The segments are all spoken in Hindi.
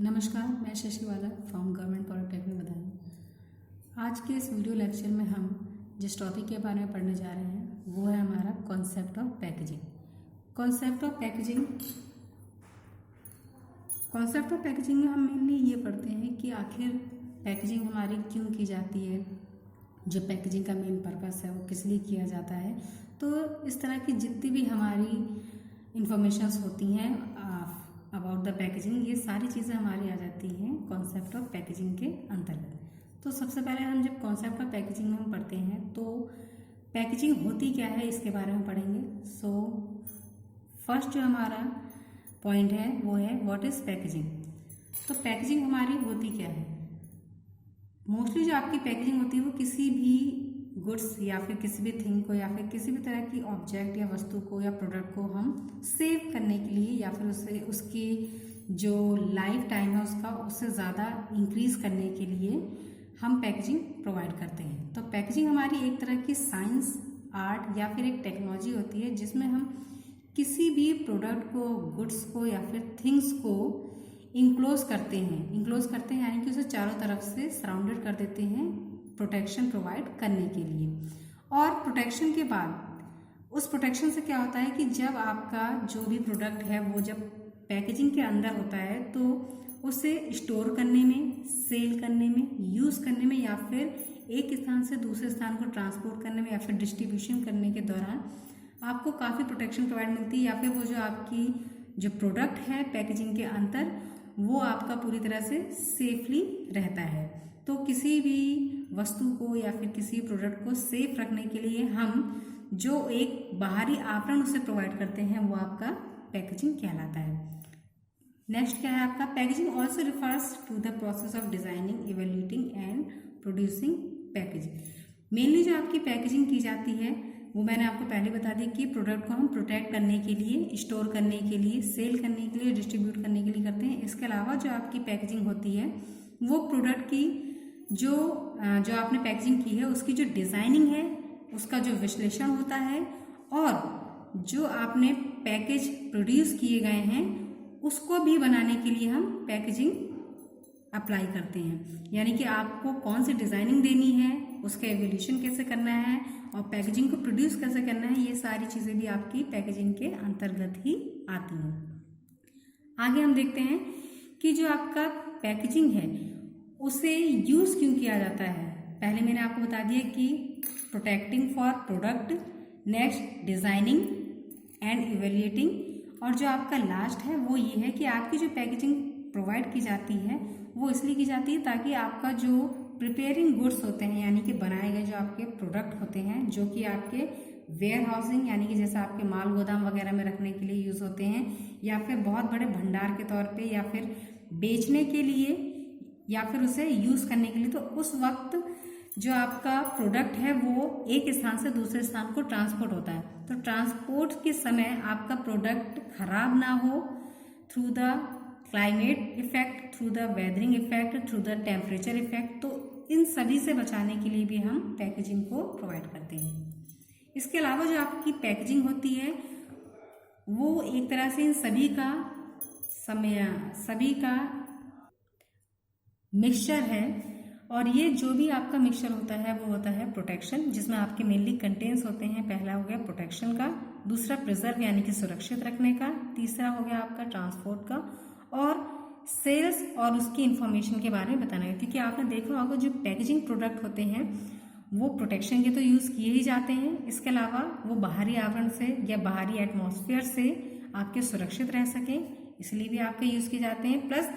नमस्कार, मैं Shashiwala from government polytechnic Badaun. आज के इस वीडियो लेक्चर में हम जिस टॉपिक के बारे में पढ़ने जा रहे हैं वो है हमारा concept of packaging. Concept of packaging में हम मेनली ये पढ़ते हैं कि आखिर पैकेजिंग हमारी क्यों की जाती है, जो पैकेजिंग का मेन पर्पस है वो किस लिए किया जाता है। तो इस तरह की जितनी भी हमारी इंफॉर्मेशंस होती हैं अबाउट द पैकेजिंग, ये सारी चीज़ें हमारी आ जाती हैं कॉन्सेप्ट ऑफ पैकेजिंग के अंतर्गत। तो सबसे पहले हम जब कॉन्सेप्ट ऑफ पैकेजिंग में हम पढ़ते हैं तो पैकेजिंग होती क्या है इसके बारे में पढ़ेंगे। सो फर्स्ट जो हमारा पॉइंट है वो है व्हाट इज़ पैकेजिंग। तो पैकेजिंग हमारी होती क्या है। मोस्टली जो आपकी पैकेजिंग होती है वो किसी भी गुड्स या फिर किसी भी थिंग को या फिर किसी भी तरह की ऑब्जेक्ट या वस्तु को या प्रोडक्ट को हम सेव करने के लिए या फिर उसकी जो लाइफ टाइम है उससे ज़्यादा इंक्रीज करने के लिए हम पैकेजिंग प्रोवाइड करते हैं। तो पैकेजिंग हमारी एक तरह की साइंस, आर्ट या फिर एक टेक्नोलॉजी होती है जिसमें हम किसी भी प्रोडक्ट को, गुड्स को या फिर थिंग्स को इंक्लोज करते हैं यानी कि उसे चारों तरफ से सराउंडेड कर देते हैं प्रोटेक्शन प्रोवाइड करने के लिए। और प्रोटेक्शन के बाद उस प्रोटेक्शन से क्या होता है कि जब आपका जो भी प्रोडक्ट है वो जब पैकेजिंग के अंदर होता है तो उसे स्टोर करने में, सेल करने में, यूज़ करने में या फिर एक स्थान से दूसरे स्थान को ट्रांसपोर्ट करने में या फिर डिस्ट्रीब्यूशन करने के दौरान आपको काफ़ी प्रोटेक्शन प्रोवाइड मिलती है, या फिर वो जो आपकी जो प्रोडक्ट है पैकेजिंग के अंदर वो आपका पूरी तरह से सेफली रहता है। तो किसी भी वस्तु को या फिर किसी प्रोडक्ट को सेफ रखने के लिए हम जो एक बाहरी आवरण उसे प्रोवाइड करते हैं वो आपका पैकेजिंग कहलाता है। नेक्स्ट क्या है आपका, packaging also refers to the process of designing, evaluating and producing packaging. Mainly जो आपकी पैकेजिंग की जाती है वो मैंने आपको पहले बता दी कि प्रोडक्ट को हम प्रोटेक्ट करने के लिए, स्टोर करने के लिए, सेल करने के लिए, डिस्ट्रीब्यूट करने के लिए करते हैं। इसके अलावा जो आपकी पैकेजिंग होती है वो प्रोडक्ट की जो आपने पैकेजिंग की है उसकी जो डिज़ाइनिंग है, उसका जो विश्लेषण होता है और जो आपने पैकेज प्रोड्यूस किए गए हैं उसको भी बनाने के लिए हम पैकेजिंग अप्लाई करते हैं। यानी कि आपको कौन सी डिज़ाइनिंग देनी है, उसका एवोल्यूशन कैसे करना है और पैकेजिंग को प्रोड्यूस कैसे करना है, ये सारी चीज़ें भी आपकी पैकेजिंग के अंतर्गत ही आती हैं। आगे हम देखते हैं कि जो आपका पैकेजिंग है उसे यूज़ क्यों किया जाता है। पहले मैंने आपको बता दिया कि protecting for product, next designing and evaluating, और जो आपका लास्ट है वो ये है कि आपकी जो पैकेजिंग प्रोवाइड की जाती है वो इसलिए की जाती है ताकि आपका जो प्रिपेयरिंग गुड्स होते हैं यानी कि बनाए गए जो आपके प्रोडक्ट होते हैं जो कि आपके वेयर हाउसिंग यानी कि जैसे आपके माल गोदाम वगैरह में रखने के लिए यूज़ होते हैं या फिर बहुत बड़े भंडार के तौर पे या फिर बेचने के लिए या फिर उसे यूज़ करने के लिए, तो उस वक्त जो आपका प्रोडक्ट है वो एक स्थान से दूसरे स्थान को ट्रांसपोर्ट होता है। तो ट्रांसपोर्ट के समय आपका प्रोडक्ट खराब ना हो through the climate effect, through the weathering effect, through the temperature effect, तो इन सभी से बचाने के लिए भी हम पैकेजिंग को प्रोवाइड करते हैं। इसके अलावा जो आपकी पैकेजिंग होती है वो एक तरह से इन सभी का मिक्सचर है, और ये जो भी आपका मिक्सचर होता है वो होता है प्रोटेक्शन, जिसमें आपके मेनली कंटेंट्स होते हैं। पहला हो गया प्रोटेक्शन का, दूसरा प्रिजर्व यानी कि सुरक्षित रखने का, तीसरा हो गया आपका ट्रांसपोर्ट का, और सेल्स और उसकी इंफॉर्मेशन के बारे में बताना है। क्योंकि आपने देखा होगा जो पैकेजिंग प्रोडक्ट होते हैं वो प्रोटेक्शन के तो यूज़ किए ही जाते हैं, इसके अलावा वो बाहरी आवरण से या बाहरी एटमॉस्फेयर से आपके सुरक्षित रह सकें इसलिए भी आपके यूज़ किए जाते हैं। प्लस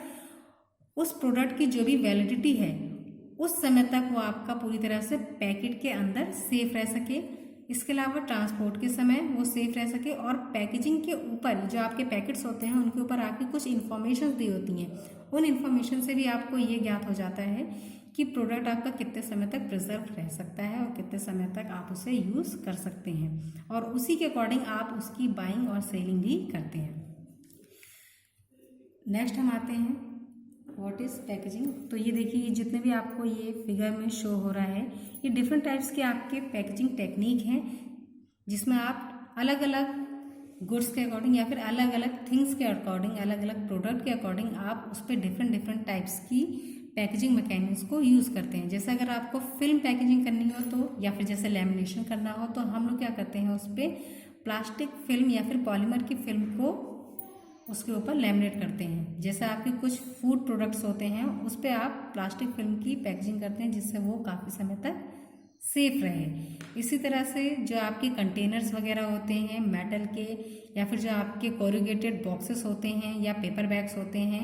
उस प्रोडक्ट की जो भी वैलिडिटी है उस समय तक वो आपका पूरी तरह से पैकेट के अंदर सेफ रह सके, इसके अलावा ट्रांसपोर्ट के समय वो सेफ रह सके, और पैकेजिंग के ऊपर जो आपके पैकेट्स होते हैं उनके ऊपर आपकी कुछ इन्फॉर्मेशन दी होती हैं। उन इन्फॉर्मेशन से भी आपको ये ज्ञात हो जाता है कि प्रोडक्ट आपका कितने समय तक प्रिजर्व रह सकता है और कितने समय तक आप उसे यूज़ कर सकते हैं, और उसी के अकॉर्डिंग आप उसकी बाइंग और सेलिंग भी करते हैं। नेक्स्ट हम आते हैं व्हाट इज़ पैकेजिंग। तो ये देखिए जितने भी आपको ये फिगर में शो हो रहा है ये डिफरेंट टाइप्स के आपके पैकेजिंग टेक्निक हैं जिसमें आप अलग अलग गुड्स के अकॉर्डिंग या फिर अलग अलग थिंग्स के अकॉर्डिंग, अलग अलग प्रोडक्ट के अकॉर्डिंग आप उस पर डिफरेंट डिफरेंट टाइप्स की पैकेजिंग मैकेनिक्स को यूज़ करते हैं। जैसे अगर आपको फिल्म पैकेजिंग करनी हो तो, या फिर जैसे लैमिनेशन करना हो तो हम लोग क्या करते हैं, उस पर प्लास्टिक फिल्म या फिर पॉलीमर की फिल्म को उसके ऊपर लैमिनेट करते हैं। जैसे आपके कुछ फूड प्रोडक्ट्स होते हैं उस पर आप प्लास्टिक फिल्म की पैकेजिंग करते हैं जिससे वो काफ़ी समय तक सेफ रहे। इसी तरह से जो आपके कंटेनर्स वगैरह होते हैं मेटल के, या फिर जो आपके कोरुगेटेड बॉक्सेस होते हैं या पेपर बैग्स होते हैं,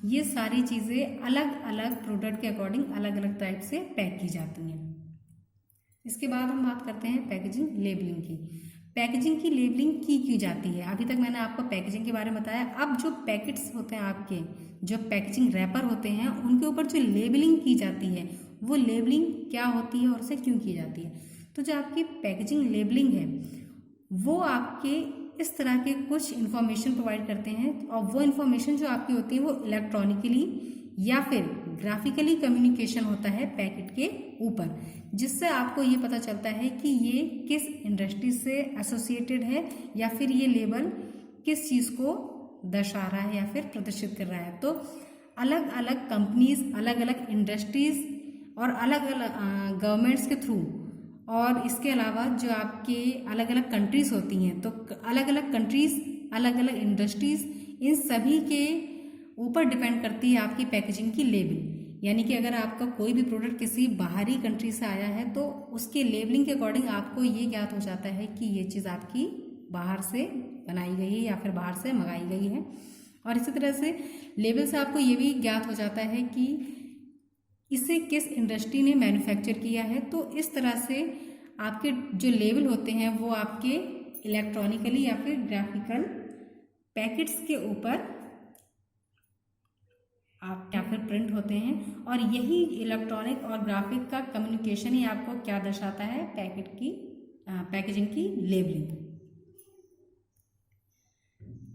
ये सारी चीज़ें अलग अलग प्रोडक्ट के अकॉर्डिंग अलग अलग टाइप से पैक की जाती हैं। इसके बाद हम बात करते हैं पैकेजिंग लेबलिंग की। पैकेजिंग की लेबलिंग की जाती है। अभी तक मैंने आपको पैकेजिंग के बारे में बताया। अब जो पैकेट्स होते हैं आपके, जो पैकेजिंग रैपर होते हैं, उनके ऊपर जो लेबलिंग की जाती है वो लेबलिंग क्या होती है और उसे क्यों की जाती है। तो जो आपकी पैकेजिंग लेबलिंग है वो आपके इस तरह के कुछ इन्फॉर्मेशन प्रोवाइड करते हैं, और वो इन्फॉर्मेशन जो आपकी होती है वो इलेक्ट्रॉनिकली या फिर ग्राफिकली कम्युनिकेशन होता है पैकेट के ऊपर, जिससे आपको ये पता चलता है कि ये किस इंडस्ट्री से एसोसिएटेड है या फिर ये लेबल किस चीज़ को दर्शा रहा है या फिर प्रदर्शित कर रहा है। तो अलग अलग कंपनीज, अलग अलग इंडस्ट्रीज और अलग अलग गवर्नमेंट्स के थ्रू, और इसके अलावा जो आपके अलग अलग कंट्रीज होती हैं, तो अलग अलग कंट्रीज, अलग अलग इंडस्ट्रीज, इन सभी के ऊपर डिपेंड करती है आपकी पैकेजिंग की लेबल। यानी कि अगर आपका कोई भी प्रोडक्ट किसी बाहरी कंट्री से आया है तो उसके लेबलिंग के अकॉर्डिंग आपको ये ज्ञात हो जाता है कि ये चीज़ आपकी बाहर से बनाई गई है या फिर बाहर से मंगाई गई है। और इसी तरह से लेबल से आपको ये भी ज्ञात हो जाता है कि इसे किस इंडस्ट्री ने मैन्युफैक्चर किया है। तो इस तरह से आपके जो लेबल होते हैं वो आपके इलेक्ट्रॉनिकली या फिर ग्राफिकल पैकेट्स के ऊपर आप या फिर प्रिंट होते हैं, और यही इलेक्ट्रॉनिक और ग्राफिक का कम्युनिकेशन ही आपको क्या दर्शाता है, पैकेट की पैकेजिंग की लेबलिंग।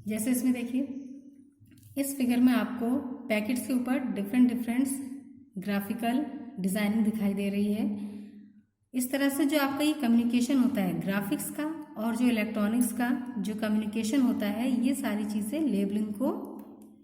जैसे इसमें देखिए, इस फिगर में आपको पैकेट्स के ऊपर डिफरेंट डिफरेंट ग्राफिकल डिजाइनिंग दिखाई दे रही है। इस तरह से जो आपका ये कम्युनिकेशन होता है ग्राफिक्स का और जो इलेक्ट्रॉनिक्स का जो कम्युनिकेशन होता है, ये सारी चीज़ें लेबलिंग को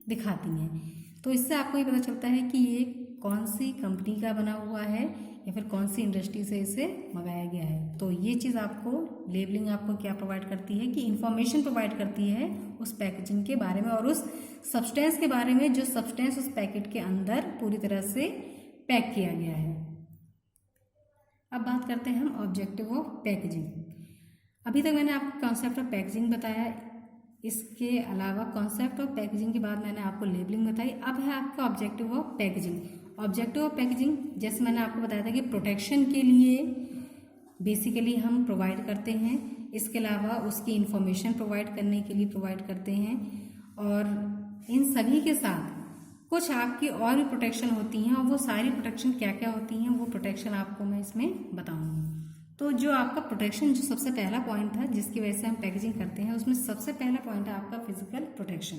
दिखाती हैं। तो इससे आपको ये पता चलता है कि ये कौन सी कंपनी का बना हुआ है या फिर कौन सी इंडस्ट्री से इसे मंगाया गया है। तो ये चीज़ आपको लेबलिंग आपको क्या प्रोवाइड करती है कि इंफॉर्मेशन प्रोवाइड करती है उस पैकेजिंग के बारे में और उस सब्सटेंस के बारे में जो सब्सटेंस उस पैकेट के अंदर पूरी तरह से पैक किया गया है। अब बात करते हैं हम ऑब्जेक्टिव ऑफ पैकेजिंग। अभी तक मैंने आपको कॉन्सेप्ट ऑफ पैकेजिंग बताया, इसके अलावा कॉन्सेप्ट ऑफ पैकेजिंग के बाद मैंने आपको लेबलिंग बताई। अब है आपका objective of packaging. Objective of packaging जैसे मैंने आपको बताया था कि प्रोटेक्शन के लिए बेसिकली हम प्रोवाइड करते हैं, इसके अलावा उसकी इंफॉर्मेशन प्रोवाइड करने के लिए प्रोवाइड करते हैं, और इन सभी के साथ कुछ आपकी और भी प्रोटेक्शन होती हैं, और वो सारी प्रोटेक्शन क्या क्या होती हैं वो प्रोटेक्शन आपको मैं इसमें बताऊँगी। तो जो आपका प्रोटेक्शन, जो सबसे पहला पॉइंट था जिसकी वजह से हम पैकेजिंग करते हैं, उसमें सबसे पहला पॉइंट है आपका फिजिकल प्रोटेक्शन।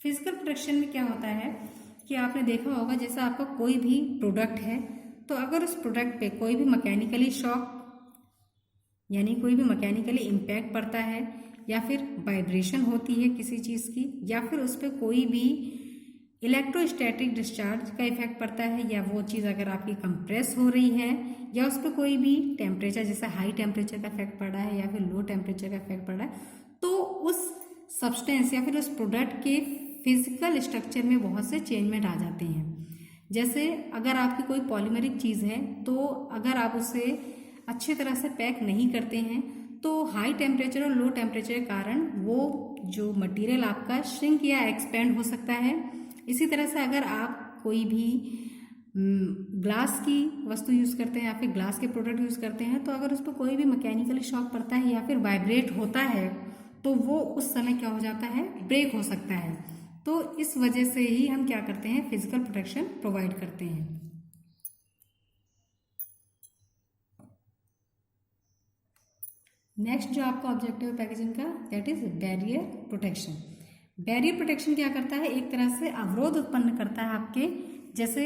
फिजिकल प्रोटेक्शन में क्या होता है कि आपने देखा होगा, जैसा आपका कोई भी प्रोडक्ट है तो अगर उस प्रोडक्ट पे कोई भी मैकेनिकली शॉक यानी कोई भी मैकेनिकली इम्पैक्ट पड़ता है, या फिर वाइब्रेशन होती है किसी चीज़ की, या फिर उस पर कोई भी इलेक्ट्रोस्टैटिक डिस्चार्ज का इफेक्ट पड़ता है, या वो चीज़ अगर आपकी कंप्रेस हो रही है, या उस पर कोई भी टेम्परेचर जैसे हाई टेम्परेचर का इफेक्ट पड़ रहा है या फिर लो टेम्परेचर का इफेक्ट पड़ रहा है, तो उस सब्सटेंस या फिर उस प्रोडक्ट के फिजिकल स्ट्रक्चर में बहुत से चेंजमेंट आ जाते हैं। जैसे अगर आपकी कोई पॉलीमरिक चीज़ है तो अगर आप उसे अच्छी तरह से पैक नहीं करते हैं तो हाई टेम्परेचर और लो टेम्परेचर के कारण वो जो मटेरियल आपका श्रिंक या एक्सपेंड हो सकता है। इसी तरह से अगर आप कोई भी ग्लास की वस्तु यूज़ करते हैं या फिर ग्लास के प्रोडक्ट यूज़ करते हैं, तो अगर उस पर कोई भी मैकेनिकली शॉक पड़ता है या फिर वाइब्रेट होता है तो वो उस समय क्या हो जाता है, ब्रेक हो सकता है। तो इस वजह से ही हम क्या करते हैं, फिजिकल प्रोटेक्शन प्रोवाइड करते हैं। नेक्स्ट जो आपका ऑब्जेक्टिव है पैकेजिंग का, that is barrier protection. Barrier protection क्या करता है, एक तरह से अवरोध उत्पन्न करता है आपके, जैसे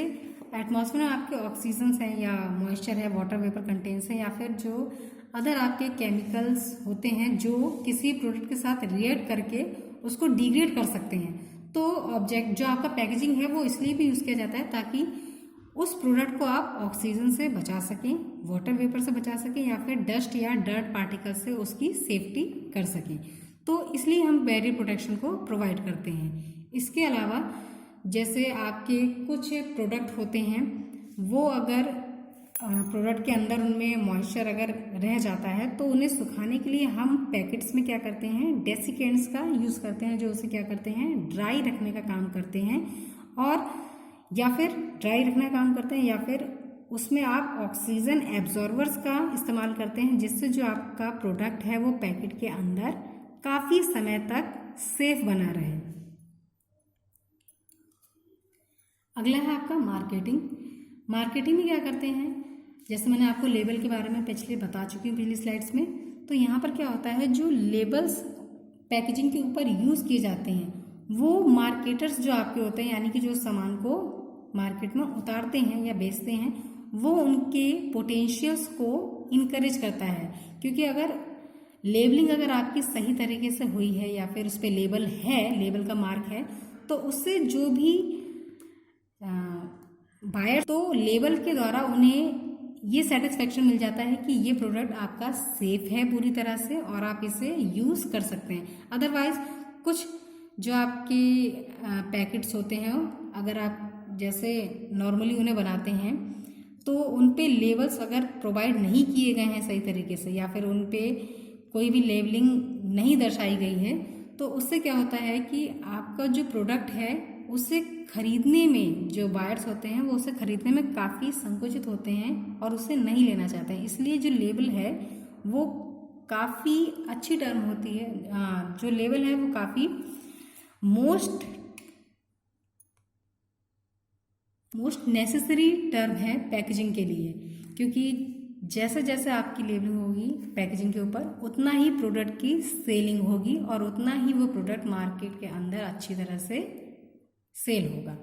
एटमॉस्फेयर में आपके ऑक्सीजन है या मॉइस्चर है, वाटर वेपर कंटेंस है, या फिर जो अदर आपके केमिकल्स होते हैं जो किसी प्रोडक्ट के साथ रिएक्ट करके उसको डिग्रेड कर सकते हैं। तो ऑब्जेक्ट जो आपका पैकेजिंग है वो इसलिए भी यूज़ किया जाता है ताकि उस प्रोडक्ट को आप ऑक्सीजन से बचा सकें, वाटर वेपर से बचा सकें या फिर डस्ट या डर्ट पार्टिकल से उसकी सेफ्टी कर सकें। तो इसलिए हम बैरियर प्रोटेक्शन को प्रोवाइड करते हैं। इसके अलावा जैसे आपके कुछ प्रोडक्ट होते हैं वो अगर प्रोडक्ट के अंदर उनमें मॉइस्चर अगर रह जाता है तो उन्हें सुखाने के लिए हम पैकेट्स में क्या करते हैं, डेसिकेंट्स का यूज़ करते हैं, जो उसे क्या करते हैं, ड्राई रखने का काम करते हैं। और या फिर ड्राई रखने का काम करते हैं या फिर उसमें आप ऑक्सीजन एब्जॉर्बर्स का इस्तेमाल करते हैं, जिससे जो आपका प्रोडक्ट है वो पैकेट के अंदर काफ़ी समय तक सेफ बना रहे। अगला है आपका मार्केटिंग। मार्केटिंग में क्या करते हैं, जैसे मैंने आपको लेबल के बारे में पिछले बता चुकी हूँ पिछली स्लाइड्स में। तो यहाँ पर क्या होता है, जो लेबल्स पैकेजिंग के ऊपर यूज़ किए जाते हैं वो मार्केटर्स जो आपके होते हैं, यानी कि जो सामान को मार्केट में उतारते हैं या बेचते हैं, वो उनके पोटेंशियल्स को इनकरेज करता है। क्योंकि अगर लेबलिंग अगर आपकी सही तरीके से हुई है या फिर उस पर लेबल है, लेबल का मार्क है, तो उससे जो भी बायर तो लेबल के द्वारा उन्हें ये सेटिस्फेक्शन मिल जाता है कि ये प्रोडक्ट आपका सेफ है पूरी तरह से और आप इसे यूज़ कर सकते हैं। अदरवाइज कुछ जो आपके पैकेट्स होते हैं, अगर आप जैसे नॉर्मली उन्हें बनाते हैं तो उन पे लेबल्स अगर प्रोवाइड नहीं किए गए हैं सही तरीके से या फिर उन पे कोई भी लेबलिंग नहीं दर्शाई गई है, तो उससे क्या होता है कि आपका जो प्रोडक्ट है उसे खरीदने में जो बायर्स होते हैं वो उसे खरीदने में काफ़ी संकुचित होते हैं और उसे नहीं लेना चाहते हैं। इसलिए जो लेबल है वो काफ़ी अच्छी टर्म होती है, जो लेबल है वो काफ़ी मोस्ट नेसेसरी टर्म है पैकेजिंग के लिए। क्योंकि जैसे जैसे आपकी लेबलिंग होगी पैकेजिंग के ऊपर, उतना ही प्रोडक्ट की सेलिंग होगी और उतना ही वो प्रोडक्ट मार्केट के अंदर अच्छी तरह से सेल होगा।